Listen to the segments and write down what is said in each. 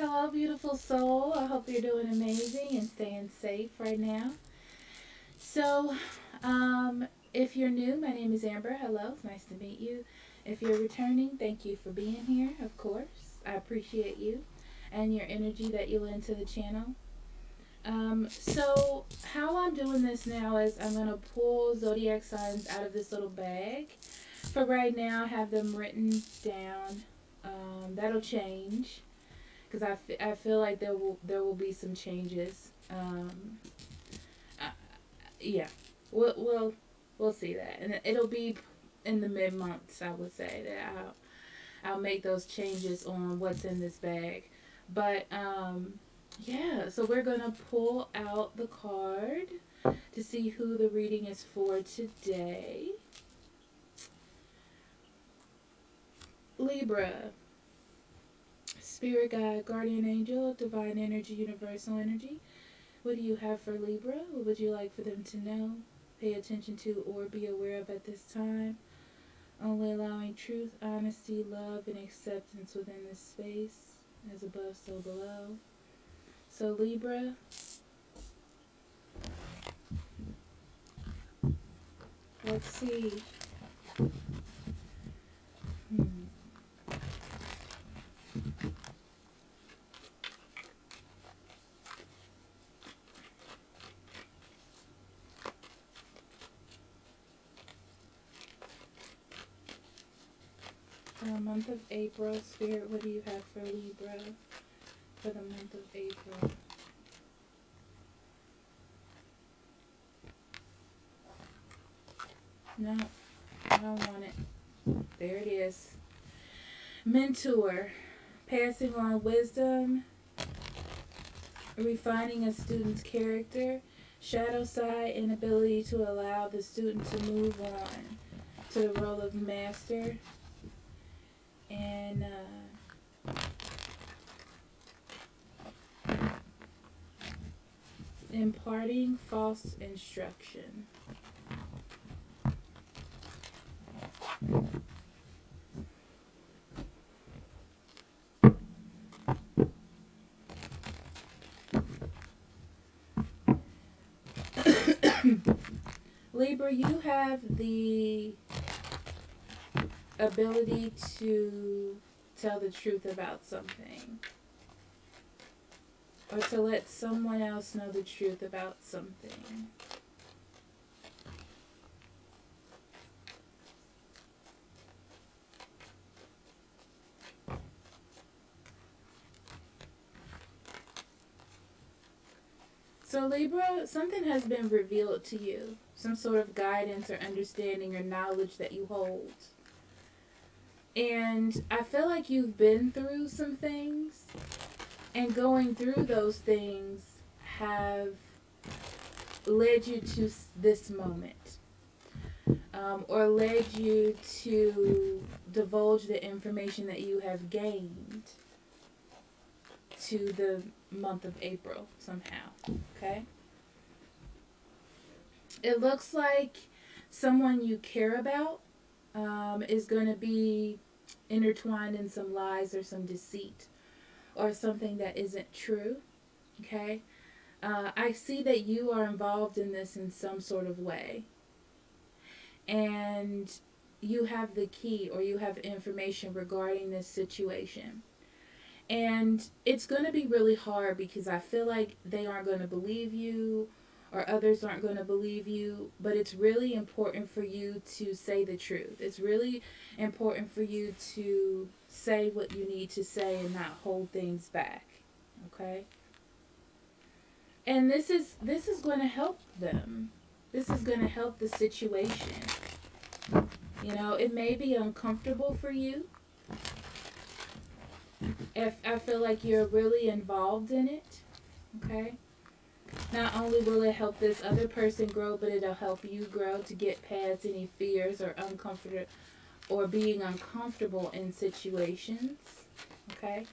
Hello, beautiful soul. I hope you're doing amazing and staying safe right now. So, if you're new, my name is Amber. Hello, it's nice to meet you. If you're returning, thank you for being here, of course. I appreciate you and your energy that you lend to the channel. So, how I'm doing this now is I'm going to pull zodiac signs out of this little bag. For right now, I have them written down. That'll change because I feel like there will be some changes. Uh, yeah, we'll see that, and it'll be in the mid months. I would say that I'll make those changes on what's in this bag, but yeah. So we're gonna pull out the card to see who the reading is for today. Libra. Spirit guide, guardian angel, divine energy, universal energy. What do you have for Libra? What would you like for them to know, pay attention to, or be aware of at this time? Only allowing truth, honesty, love, and acceptance within this space, as above, so below. So Libra, let's see. Hmm. For the month of April, Spirit, what do you have for Libra for the month of April? No, I don't want it. There it is. Mentor, passing on wisdom, refining a student's character, shadow side, inability to allow the student to move on to the role of master, and imparting false instruction. Libra, you have the ability to tell the truth about something, or to let someone else know the truth about something. So Libra, something has been revealed to you, some sort of guidance or understanding or knowledge that you hold. And I feel like you've been through some things, and going through those things have led you to this moment, or led you to divulge the information that you have gained to the month of April somehow. Okay? It looks like someone you care about is going to be intertwined in some lies or some deceit or something that isn't true. Okay? I see that you are involved in this in some sort of way. And you have the key, or you have information regarding this situation. And it's going to be really hard because I feel like they aren't going to believe you, or others aren't going to believe you. But it's really important for you to say the truth. It's really important for you to say what you need to say and not hold things back. Okay? And this is going to help them. This is going to help the situation. You know, it may be uncomfortable for you. If I feel like you're really involved in it, okay? Not only will it help this other person grow, but it'll help you grow to get past any fears or uncomfort or being uncomfortable in situations, okay?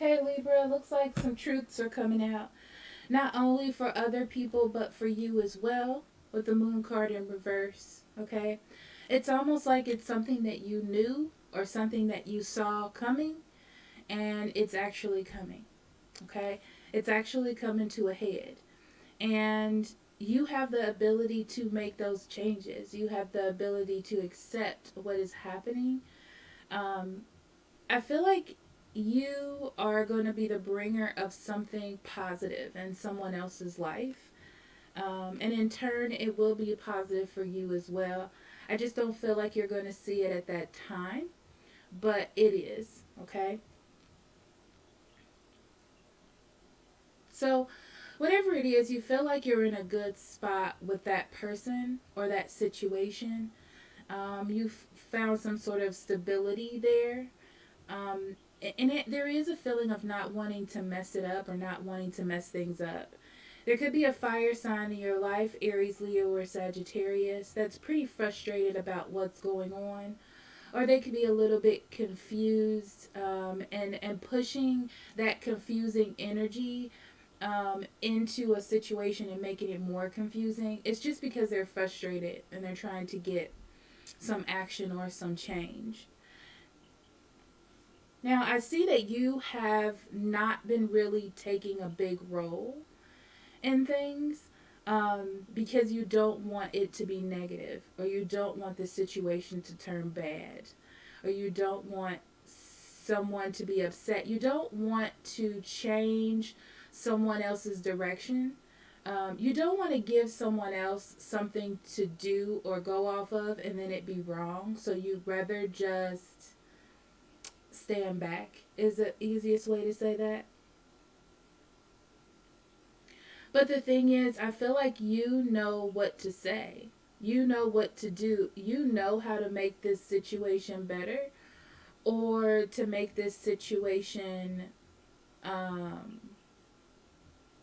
Okay, Libra, looks like some truths are coming out. Not only for other people, but for you as well, with the moon card in reverse. Okay? It's almost like it's something that you knew or something that you saw coming, and it's actually coming. Okay? It's actually coming to a head. And you have the ability to make those changes. You have the ability to accept what is happening. Um, I feel like you are going to be the bringer of something positive in someone else's life. And in turn, it will be positive for you as well. I just don't feel like you're going to see it at that time, but it is, okay? So, whatever it is, you feel like you're in a good spot with that person or that situation. You've found some sort of stability there. There is a feeling of not wanting to mess it up or not wanting to mess things up. There could be a fire sign in your life, Aries, Leo, or Sagittarius, that's pretty frustrated about what's going on. Or they could be a little bit confused, and pushing that confusing energy into a situation and making it more confusing. It's just because they're frustrated and they're trying to get some action or some change. Now, I see that you have not been really taking a big role in things, because you don't want it to be negative, or you don't want the situation to turn bad, or you don't want someone to be upset. You don't want to change someone else's direction. You don't want to give someone else something to do or go off of and then it be wrong. So you'd rather just stand back, is the easiest way to say that. But the thing is, I feel like you know what to say. You know what to do. You know how to make this situation better, or to make this situation, um,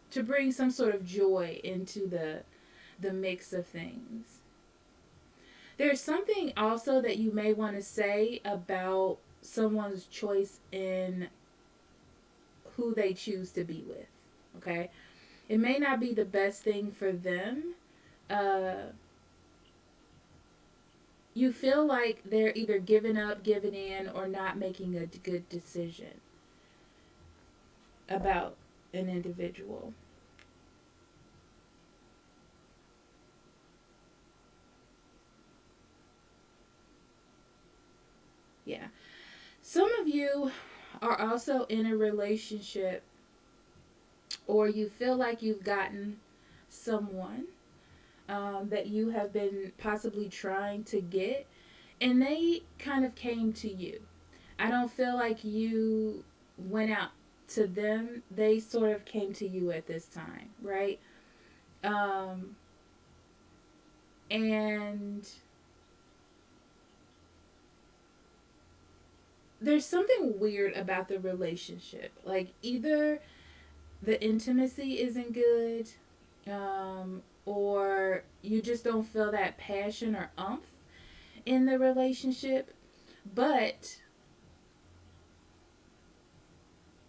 to bring some sort of joy into the mix of things. There's something also that you may want to say about someone's choice in who they choose to be with. Okay? It may not be the best thing for them. Uh, you feel like they're either giving up, giving in, or not making a good decision about an individual. Yeah. Some of you are also in a relationship, or you feel like you've gotten someone, that you have been possibly trying to get, and they kind of came to you. I don't feel like you went out to them, they sort of came to you at this time, right? Um, and there's something weird about the relationship. Like, either the intimacy isn't good, or you just don't feel that passion or umph in the relationship, but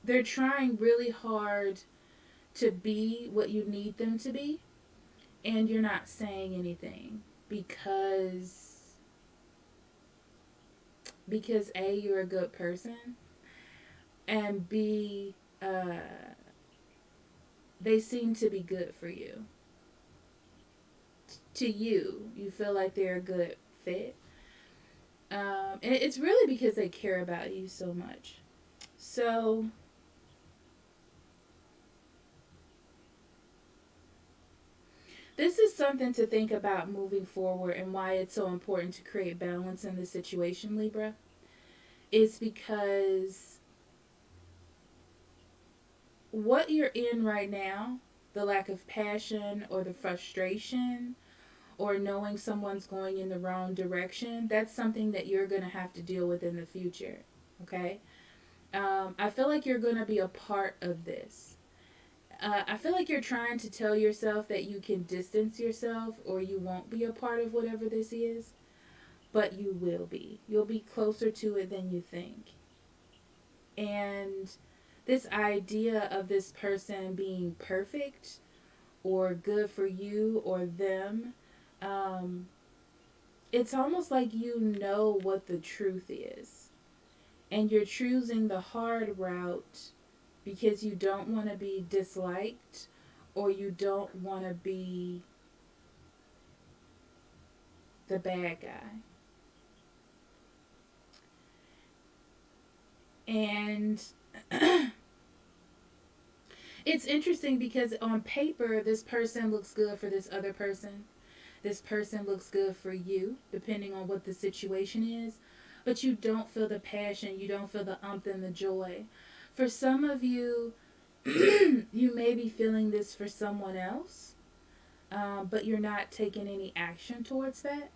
they're trying really hard to be what you need them to be, and you're not saying anything because A, you're a good person, and B, they seem to be good for you. To you, you feel like they're a good fit. And it's really because they care about you so much. So, this is something to think about moving forward, and why it's so important to create balance in the situation, Libra. Is because what you're in right now, the lack of passion or the frustration or knowing someone's going in the wrong direction, that's something that you're going to have to deal with in the future. Okay? I feel like you're going to be a part of this. I feel like you're trying to tell yourself that you can distance yourself or you won't be a part of whatever this is, but you will be. You'll be closer to it than you think. And this idea of this person being perfect or good for you or them, it's almost like you know what the truth is. And you're choosing the hard route because you don't want to be disliked or you don't want to be the bad guy. And it's interesting because on paper, this person looks good for this other person. This person looks good for you, depending on what the situation is. But you don't feel the passion, you don't feel the and the joy. For some of you, you may be feeling this for someone else, but you're not taking any action towards that.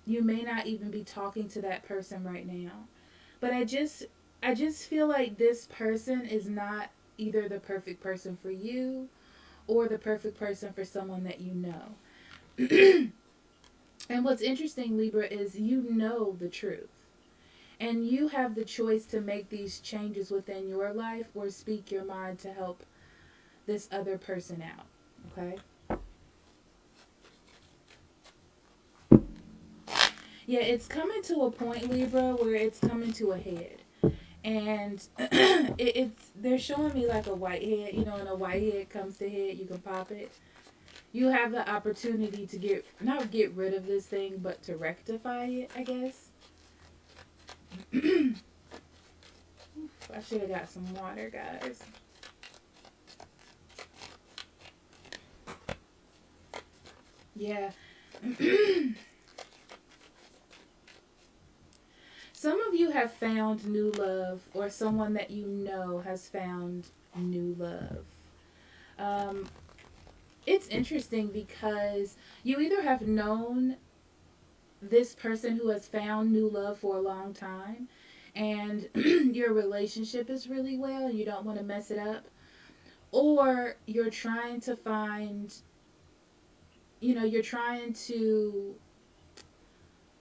You may not even be talking to that person right now. But I just feel like this person is not either the perfect person for you or the perfect person for someone that you know. And what's interesting, Libra, is you know the truth. And you have the choice to make these changes within your life or speak your mind to help this other person out. Okay? Yeah, it's coming to a point, Libra, where it's coming to a head. And it's they're showing me like a white head. You know, when a white head comes to head, you can pop it. You have the opportunity to not get rid of this thing, but to rectify it, I guess. I should have got some water, guys. Yeah. Some of you have found new love, or someone that you know has found new love. It's interesting because you either have known this person who has found new love for a long time and your relationship is really well and you don't want to mess it up, or you're trying to find,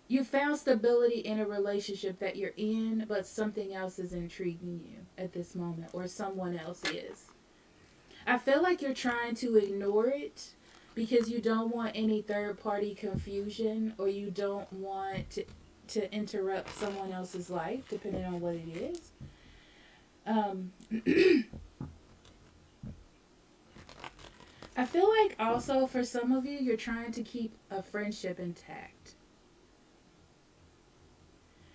you found stability in a relationship that you're in, but something else is intriguing you at this moment, or someone else is. I feel like you're trying to ignore it because you don't want any third party confusion, or you don't want to interrupt someone else's life, depending on what it is. I feel like also for some of you, you're trying to keep a friendship intact.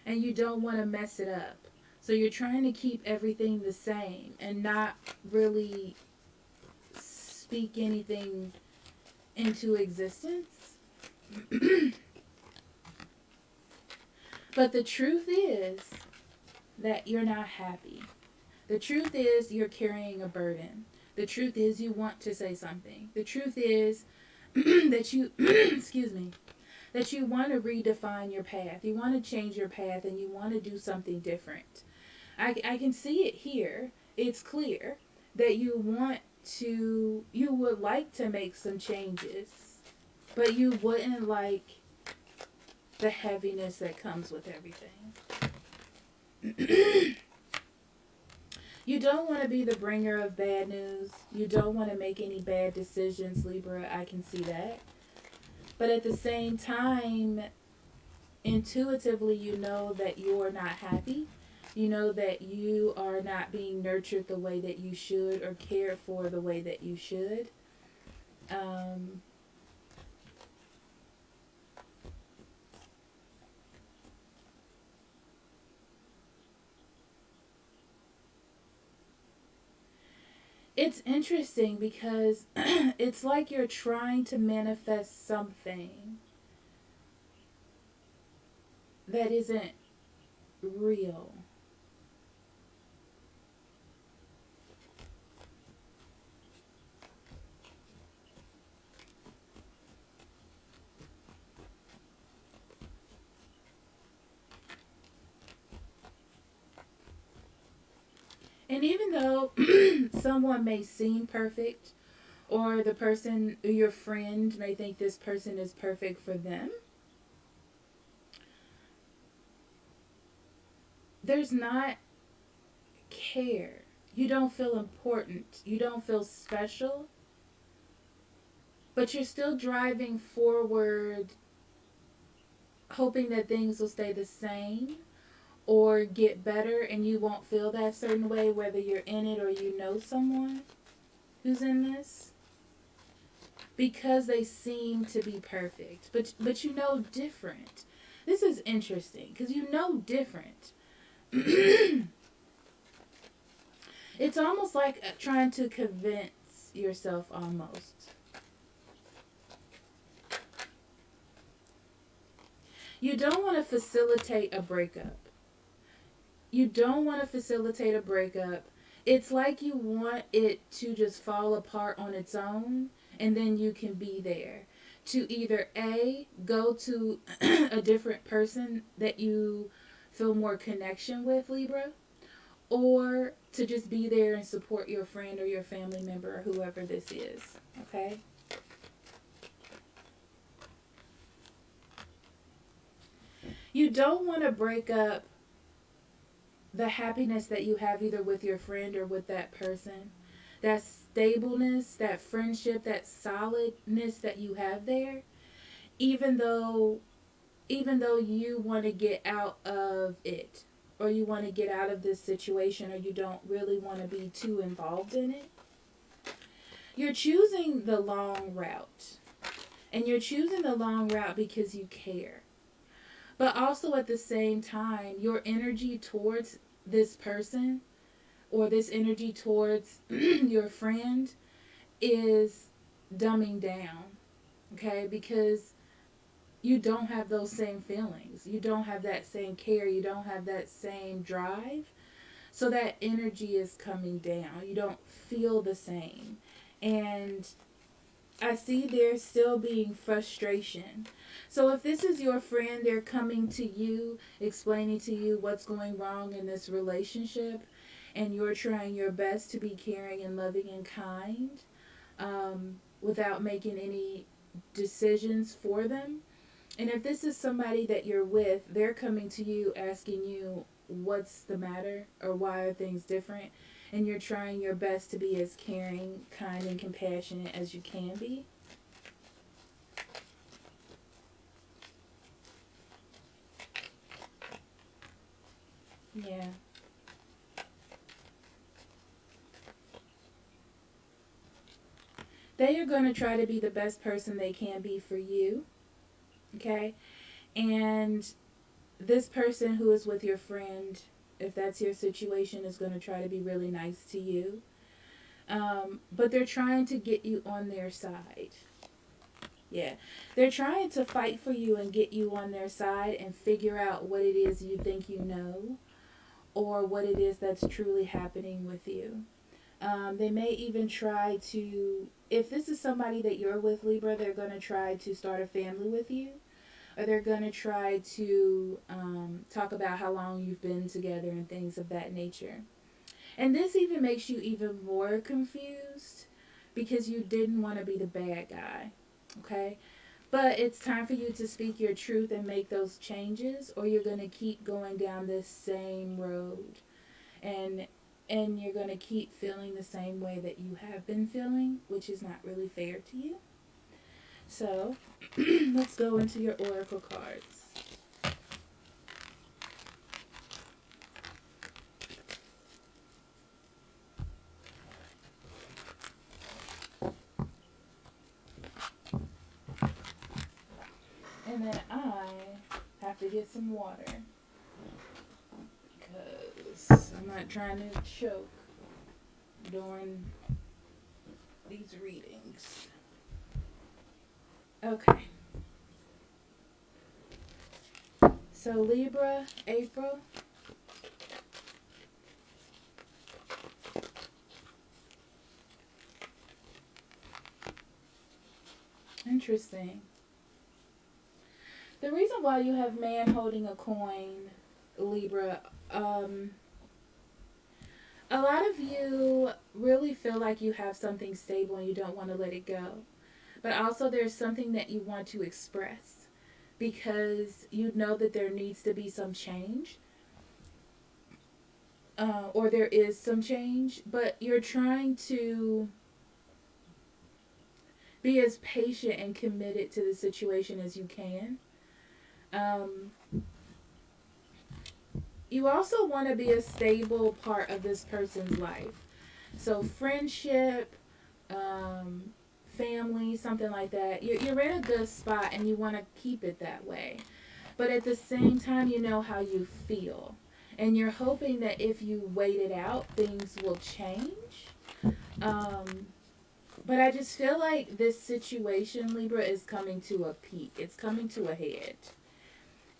And you don't want to mess it up. So you're trying to keep everything the same and not really speak anything into existence. But the truth is that you're not happy. The truth is you're carrying a burden. The truth is you want to say something. The truth is that you, excuse me, that you want to redefine your path. You want to change your path and you want to do something different. I can see it here. It's clear that you would like to make some changes, but you wouldn't like the heaviness that comes with everything. You don't want to be the bringer of bad news. You don't want to make any bad decisions, Libra. I can see that. But at the same time, intuitively, you know that you're not happy. You know that you are not being nurtured the way that you should or cared for the way that you should. It's interesting because it's like you're trying to manifest something that isn't real. And even though someone may seem perfect, or the person, your friend, may think this person is perfect for them, there's not care. You don't feel important. You don't feel special. But you're still driving forward, hoping that things will stay the same or get better, and you won't feel that certain way whether you're in it or you know someone who's in this, because they seem to be perfect, but you know different. This is interesting because you know different. It's almost like trying to convince yourself almost. You don't want to facilitate a breakup. You don't want to facilitate a breakup. It's like you want it to just fall apart on its own, and then you can be there to either A, go to a different person that you feel more connection with, Libra, or to just be there and support your friend or your family member or whoever this is. Okay? You don't want to break up the happiness that you have either with your friend or with that person. That stableness, that friendship, that solidness that you have there, even though you want to get out of it, or you want to get out of this situation, or you don't really want to be too involved in it. You're choosing the long route. And you're choosing the long route because you care. But also at the same time, your energy towards this person or this energy towards your friend is dumbing down. Okay? Because you don't have those same feelings. You don't have that same care. You don't have that same drive. So that energy is coming down. You don't feel the same. And I see there still being frustration. So if this is your friend, they're coming to you, explaining to you what's going wrong in this relationship, and you're trying your best to be caring and loving and kind, without making any decisions for them. And if this is somebody that you're with, they're coming to you asking you what's the matter or why are things different, and you're trying your best to be as caring, kind, and compassionate as you can be. Yeah. They are going to try to be the best person they can be for you. Okay? And this person who is with your friend, if that's your situation, is going to try to be really nice to you. But they're trying to get you on their side. Yeah. They're trying to fight for you and get you on their side and figure out what it is you think you know, or what it is that's truly happening with you. They may even try to, if this is somebody that you're with, Libra, they're going to try to start a family with you. Or they're going to try to talk about how long you've been together and things of that nature. And this even makes you even more confused because you didn't want to be the bad guy. Okay? But it's time for you to speak your truth and make those changes, or you're going to keep going down this same road. And you're going to keep feeling the same way that you have been feeling, which is not really fair to you. So, let's go into your oracle cards. And then I have to get some water, because I'm not trying to choke during these readings. Okay. So Libra, April. Interesting. The reason why you have man holding a coin, Libra, a lot of you really feel like you have something stable and you don't want to let it go. But also there's something that you want to express because you know that there needs to be some change. or there is some change, but you're trying to be as patient and committed to the situation as you can. Um, you also want to be a stable part of this person's life. So, friendship, um, family, something like that. You're in a good spot and you want to keep it that way. But at the same time, you know how you feel. And you're hoping that if you wait it out, things will change. Um, but I just feel like this situation, Libra, is coming to a peak. It's coming to a head.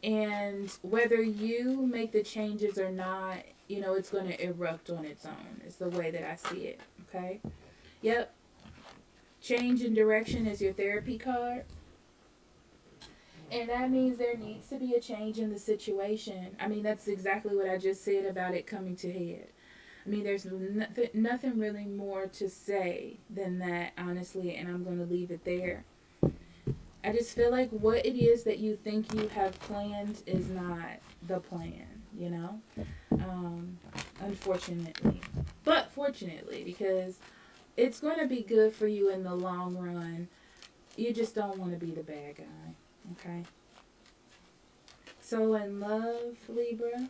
And whether you make the changes or not, it's going to erupt on its own. It's the way that I see it. Okay? Yep. Change in direction is your therapy card. And that means there needs to be a change in the situation. I mean, that's exactly what I just said about it coming to head. I mean, there's nothing really more to say than that, honestly, and I'm going to leave it there. I just feel like what it is that you think you have planned is not the plan. Unfortunately. But fortunately, because it's going to be good for you in the long run. You just don't want to be the bad guy. Okay? So in love, Libra,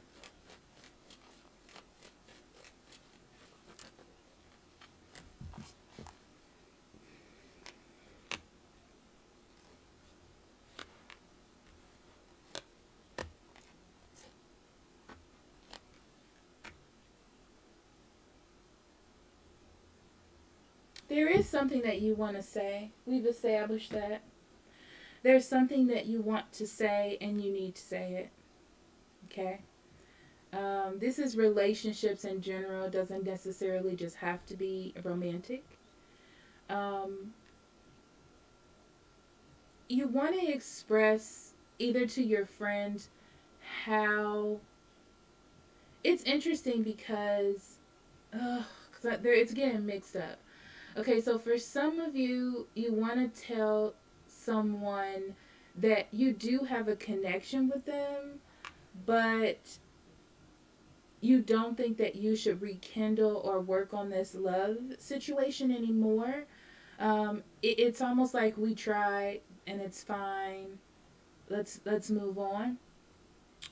there is something that you want to say. We've established that. There's something that you want to say and you need to say it. Okay? This is relationships in general. It doesn't necessarily just have to be romantic. Um, you want to express either to your friend how it's interesting because it's getting mixed up. Okay, so for some of you, you want to tell someone that you do have a connection with them, but you don't think that you should rekindle or work on this love situation anymore. It's almost like we tried and it's fine. Let's move on.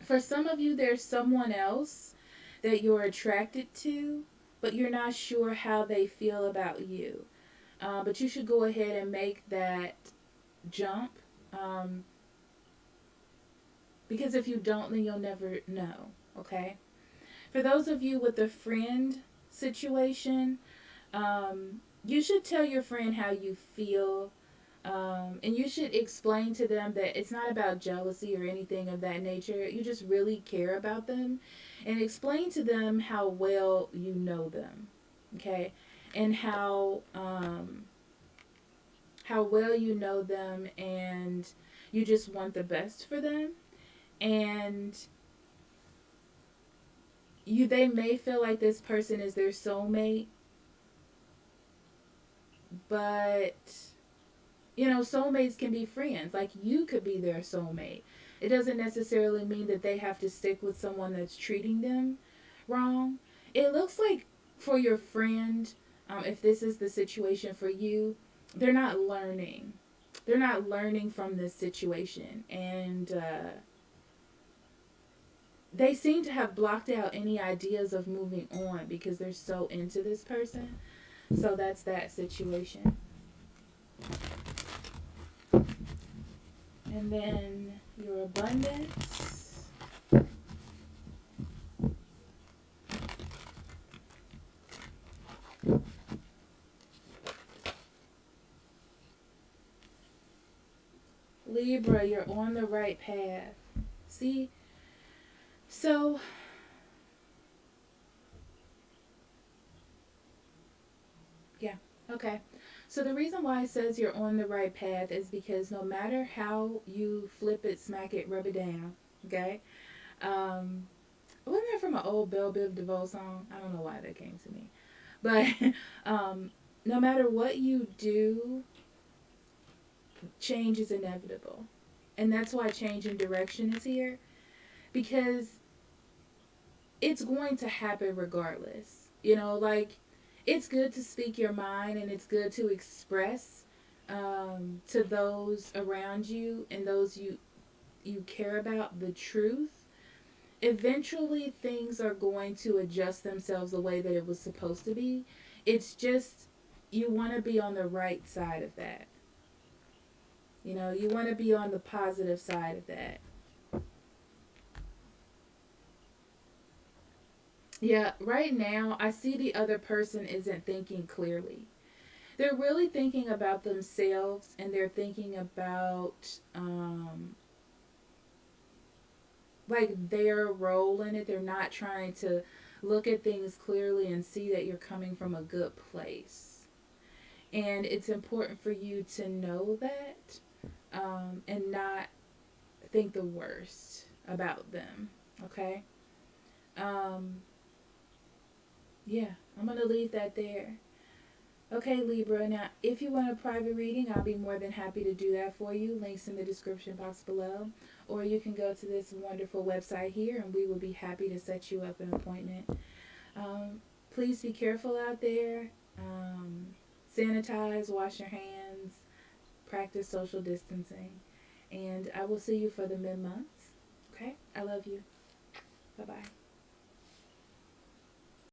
For some of you, there's someone else that you're attracted to, but you're not sure how they feel about you. But you should go ahead and make that jump. Um, because if you don't, then you'll never know. Okay? For those of you with the friend situation, you should tell your friend how you feel. And you should explain to them that it's not about jealousy or anything of that nature. You just really care about them. And explain to them how well you know them. Okay? And how well you know them and you just want the best for them. And they may feel like this person is their soulmate, but soulmates can be friends. Like, you could be their soulmate. It doesn't necessarily mean that they have to stick with someone that's treating them wrong. It looks like for your friend, if this is the situation for you, they're not learning. They're not learning from this situation. And they seem to have blocked out any ideas of moving on because they're so into this person. So that's that situation. And then your abundance. Libra, you're on the right path. See? So, yeah, okay. So the reason why it says you're on the right path is because no matter how you flip it, smack it, rub it down, okay? Wasn't that from an old Belle Biv DeVoe song? I don't know why that came to me. But no matter what you do, change is inevitable. And that's why change in direction is here. Because it's going to happen regardless. Like, it's good to speak your mind, and it's good to express to those around you and those you care about the truth. Eventually, things are going to adjust themselves the way that it was supposed to be. It's just, you want to be on the right side of that. You want to be on the positive side of that. Yeah, right now, I see the other person isn't thinking clearly. They're really thinking about themselves, and they're thinking about like their role in it. They're not trying to look at things clearly and see that you're coming from a good place. And it's important for you to know that, and not think the worst about them. Okay? Um, yeah, I'm going to leave that there. Okay, Libra. Now, if you want a private reading, I'll be more than happy to do that for you. Links in the description box below. Or you can go to this wonderful website here, and we will be happy to set you up an appointment. Please be careful out there. Sanitize, wash your hands, practice social distancing. And I will see you for the mid-months. Okay? I love you.